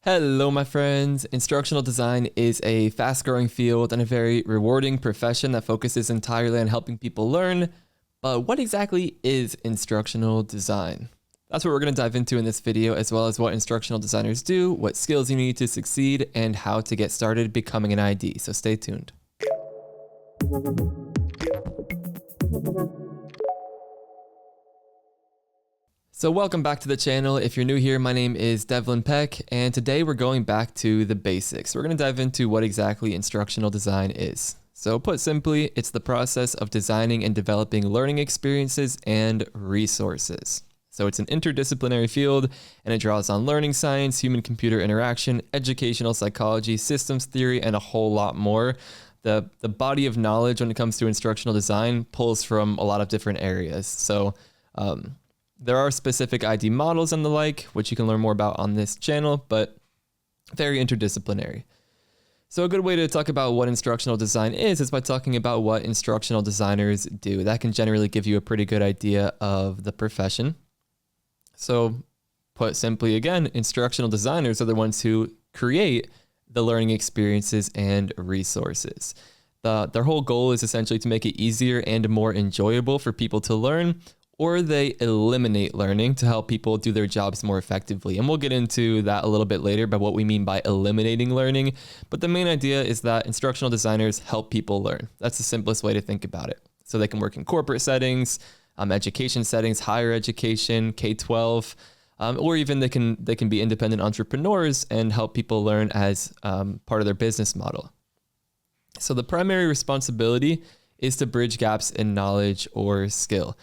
Hello, my friends. Instructional design is a fast-growing field and a very rewarding profession that focuses entirely on helping people learn. But what exactly is instructional design? That's what we're going to dive into in this video, as well as what instructional designers do, what skills you need to succeed, and how to get started becoming an ID. So stay tuned. So welcome back to the channel. If you're new here, my name is Devlin Peck, and today we're going back to the basics. We're going to dive into what exactly instructional design is. So put simply, it's the process of designing and developing learning experiences and resources. So it's an interdisciplinary field, and it draws on learning science, human-computer interaction, educational psychology, systems theory, and a whole lot more. The body of knowledge when it comes to instructional design pulls from a lot of different areas. So there are specific ID models and the like, which you can learn more about on this channel, but very interdisciplinary. So a good way to talk about what instructional design is by talking about what instructional designers do. That can generally give you a pretty good idea of the profession. So put simply again, instructional designers are the ones who create the learning experiences and resources. Their whole goal is essentially to make it easier and more enjoyable for people to learn, or they eliminate learning to help people do their jobs more effectively. And we'll get into that a little bit later by what we mean by eliminating learning. But the main idea is that instructional designers help people learn. That's the simplest way to think about it. So they can work in corporate settings, education settings, higher education, K-12, or even they can be independent entrepreneurs and help people learn as part of their business model. So the primary responsibility is to bridge gaps in knowledge or skill.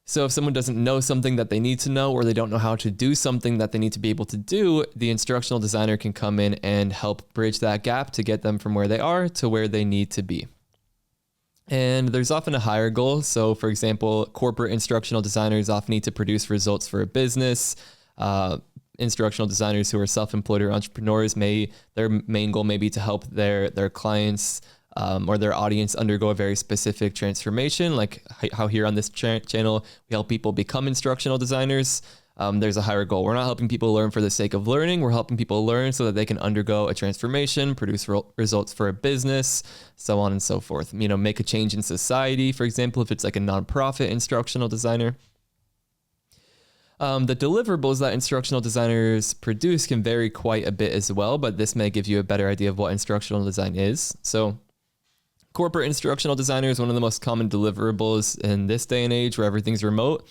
So if someone doesn't know something that they need to know, or they don't know how to do something that they need to be able to do, the instructional designer can come in and help bridge that gap to get them from where they are to where they need to be. And there's often a higher goal. So for example, corporate instructional designers often need to produce results for a business. Instructional designers who are self-employed or entrepreneurs their main goal may be to help their clients or their audience undergo a very specific transformation, like how here on this channel, we help people become instructional designers. There's a higher goal. We're not helping people learn for the sake of learning. We're helping people learn so that they can undergo a transformation, produce results for a business, so on and so forth. You know, make a change in society, for example, if it's like a nonprofit instructional designer. The deliverables that instructional designers produce can vary quite a bit as well, but this may give you a better idea of what instructional design is. So corporate instructional designers, one of the most common deliverables in this day and age where everything's remote,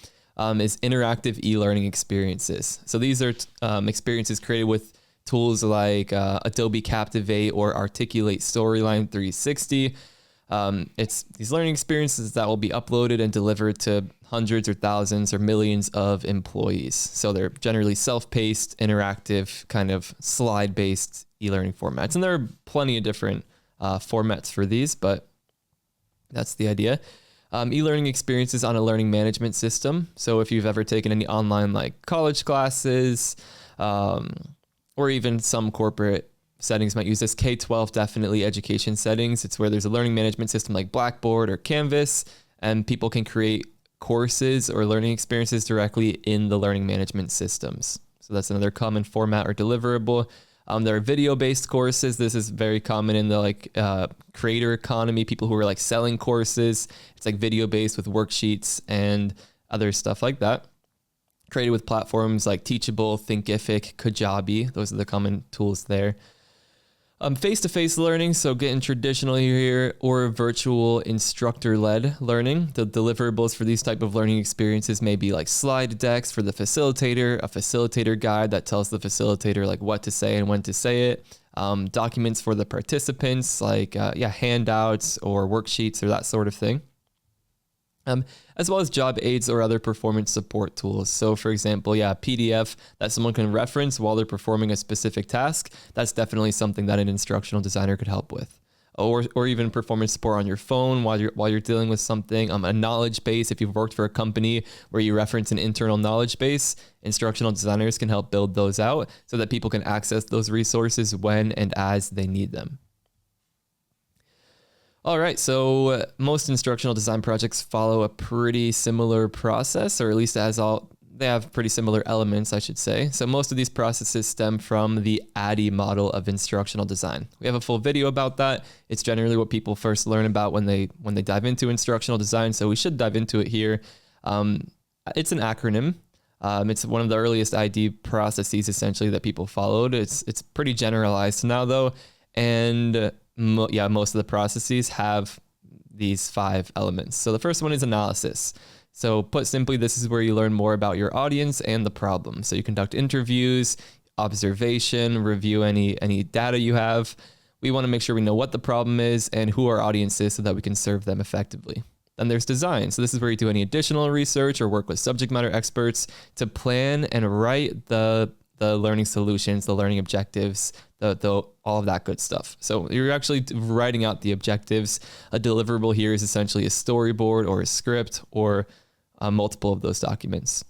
is interactive e-learning experiences. So these are experiences created with tools like Adobe Captivate or Articulate Storyline 360. It's these learning experiences that will be uploaded and delivered to hundreds or thousands or millions of employees. So they're generally self-paced, interactive, kind of slide-based e-learning formats. And there are plenty of different formats for these, but that's the idea. E-learning experiences on a learning management system. So if you've ever taken any online like college classes, or even some corporate settings might use this, K-12 definitely education settings. It's where there's a learning management system like Blackboard or Canvas, and people can create courses or learning experiences directly in the learning management systems. So that's another common format or deliverable. There are video-based courses. This is very common in the creator economy, people who are like selling courses. It's like video-based with worksheets and other stuff like that. Created with platforms like Teachable, Thinkific, Kajabi. Those are the common tools there. Face-to-face learning, so getting traditional here, or virtual instructor-led learning. The deliverables for these type of learning experiences may be like slide decks for the facilitator, a facilitator guide that tells the facilitator like what to say and when to say it, documents for the participants like handouts or worksheets or that sort of thing. As well as job aids or other performance support tools. So for example, PDF that someone can reference while they're performing a specific task. That's definitely something that an instructional designer could help with. Or even performance support on your phone while you're dealing with something. A knowledge base, if you've worked for a company where you reference an internal knowledge base, instructional designers can help build those out so that people can access those resources when and as they need them. All right, so most instructional design projects follow a pretty similar process, or at least they have pretty similar elements, I should say. So most of these processes stem from the ADDIE model of instructional design. We have a full video about that. It's generally what people first learn about when they dive into instructional design. So we should dive into it here. It's an acronym. It's one of the earliest ID processes essentially that people followed. It's pretty generalized now though. And most of the processes have these 5 elements. So the first one is analysis. So put simply, this is where you learn more about your audience and the problem. So you conduct interviews, observation, review any data you have. We want to make sure we know what the problem is and who our audience is so that we can serve them effectively. Then there's design. So this is where you do any additional research or work with subject matter experts to plan and write the learning solutions, the learning objectives, all of that good stuff. So you're actually writing out the objectives. A deliverable here is essentially a storyboard or a script or multiple of those documents.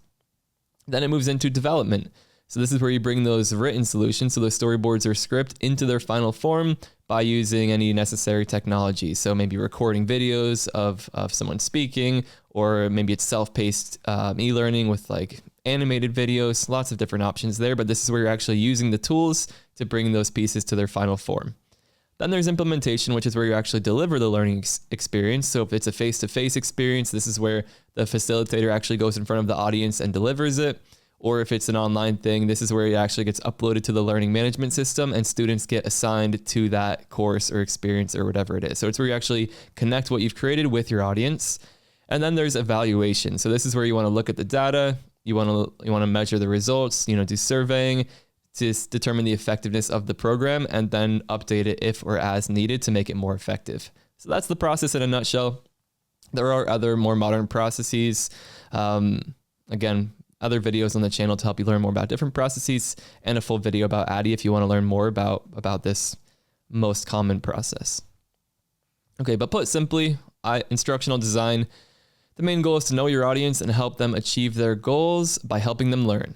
Then it moves into development. So this is where you bring those written solutions, so those storyboards or script, into their final form by using any necessary technology. So maybe recording videos of someone speaking, or maybe it's self-paced e-learning with like animated videos, lots of different options there, but this is where you're actually using the tools to bring those pieces to their final form. Then there's implementation, which is where you actually deliver the learning experience. So if it's a face-to-face experience, this is where the facilitator actually goes in front of the audience and delivers it. Or if it's an online thing, this is where it actually gets uploaded to the learning management system and students get assigned to that course or experience or whatever it is. So it's where you actually connect what you've created with your audience. And then there's evaluation. So this is where you want to look at the data, you want to measure the results, do surveying to determine the effectiveness of the program and then update it if or as needed to make it more effective. So that's the process in a nutshell. There are other more modern processes. Again, other videos on the channel to help you learn more about different processes and a full video about ADDIE if you want to learn more about this most common process. Okay, but put simply, instructional design, the main goal is to know your audience and help them achieve their goals by helping them learn.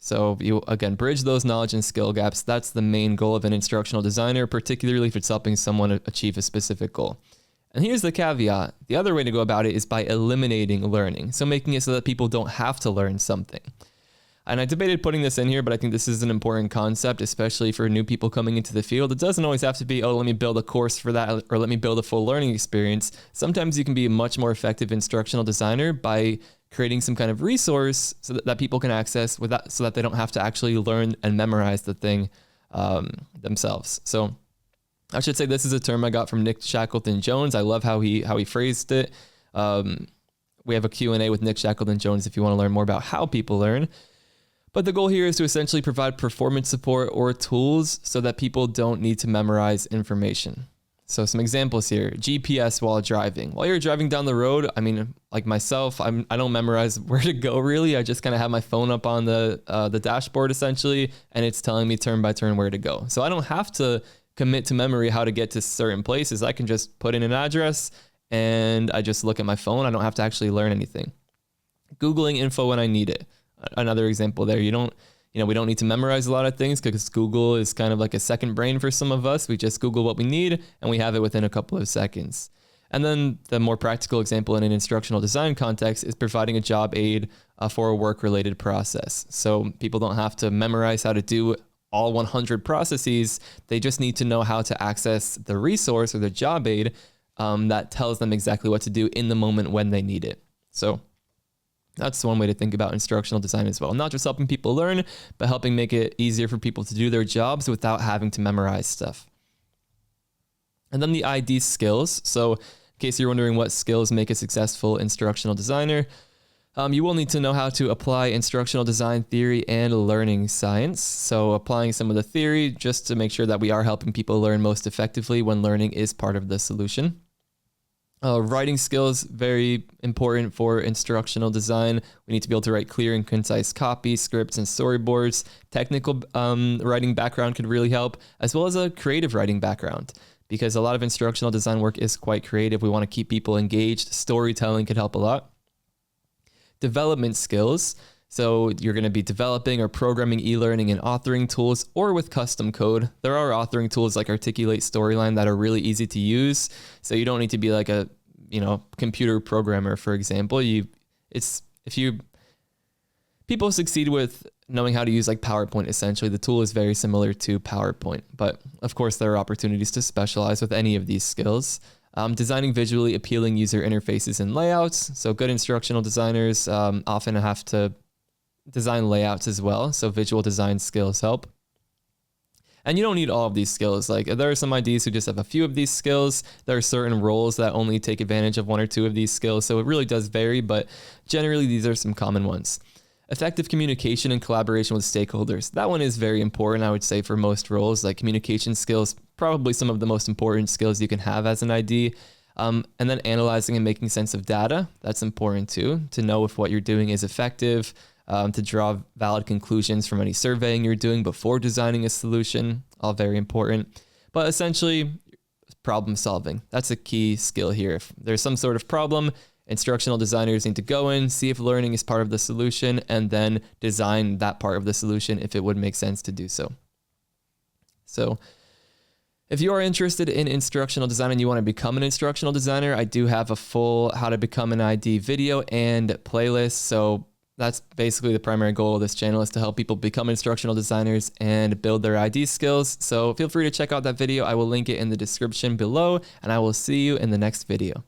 So you, again, bridge those knowledge and skill gaps. That's the main goal of an instructional designer, particularly if it's helping someone achieve a specific goal. And here's the caveat. The other way to go about it is by eliminating learning. So making it so that people don't have to learn something. And I debated putting this in here, but I think this is an important concept, especially for new people coming into the field. It doesn't always have to be, oh, let me build a course for that, or let me build a full learning experience. Sometimes you can be a much more effective instructional designer by creating some kind of resource so that people can access so that they don't have to actually learn and memorize the thing themselves. So I should say this is a term I got from Nick Shackleton-Jones. I love how he phrased it. We have a Q&A with Nick Shackleton-Jones if you want to learn more about how people learn. But the goal here is to essentially provide performance support or tools so that people don't need to memorize information. So some examples here: GPS while driving. While you're driving down the road, I mean, like myself, I don't memorize where to go really. I just kind of have my phone up on the dashboard essentially, and it's telling me turn by turn where to go. So I don't have to commit to memory how to get to certain places. I can just put in an address and I just look at my phone. I don't have to actually learn anything. Googling info when I need it. Another example there. We don't need to memorize a lot of things because Google is kind of like a second brain for some of us. We just Google what we need and we have it within a couple of seconds. And then the more practical example in an instructional design context is providing a job aid for a work-related process. So people don't have to memorize how to do all 100 processes. They just need to know how to access the resource or the job aid that tells them exactly what to do in the moment when they need it. So that's one way to think about instructional design as well. Not just helping people learn, but helping make it easier for people to do their jobs without having to memorize stuff. And then the ID skills. So in case you're wondering what skills make a successful instructional designer, you will need to know how to apply instructional design theory and learning science. So applying some of the theory just to make sure that we are helping people learn most effectively when learning is part of the solution. Writing skills, very important for instructional design. We need to be able to write clear and concise copy, scripts, and storyboards. Technical writing background could really help, as well as a creative writing background, because a lot of instructional design work is quite creative. We want to keep people engaged. Storytelling could help a lot. Development skills. So you're going to be developing or programming e-learning and authoring tools or with custom code. There are authoring tools like Articulate Storyline that are really easy to use. So you don't need to be like a, people people succeed with knowing how to use like PowerPoint. Essentially, the tool is very similar to PowerPoint, but of course there are opportunities to specialize with any of these skills. Designing visually appealing user interfaces and layouts. So good instructional designers often have to design layouts as well. So visual design skills help. And you don't need all of these skills. Like there are some IDs who just have a few of these skills. There are certain roles that only take advantage of 1 or 2 of these skills. So it really does vary, but generally these are some common ones. Effective communication and collaboration with stakeholders. That one is very important, I would say, for most roles. Like communication skills, probably some of the most important skills you can have as an ID. And then analyzing and making sense of data. That's important too, to know if what you're doing is effective, to draw valid conclusions from any surveying you're doing before designing a solution. All very important. But essentially, problem solving. That's a key skill here. If there's some sort of problem, instructional designers need to go in, see if learning is part of the solution, and then design that part of the solution if it would make sense to do so. So if you are interested in instructional design and you want to become an instructional designer, I do have a full how to become an ID video and playlist. So that's basically the primary goal of this channel, is to help people become instructional designers and build their ID skills. So feel free to check out that video. I will link it in the description below, and I will see you in the next video.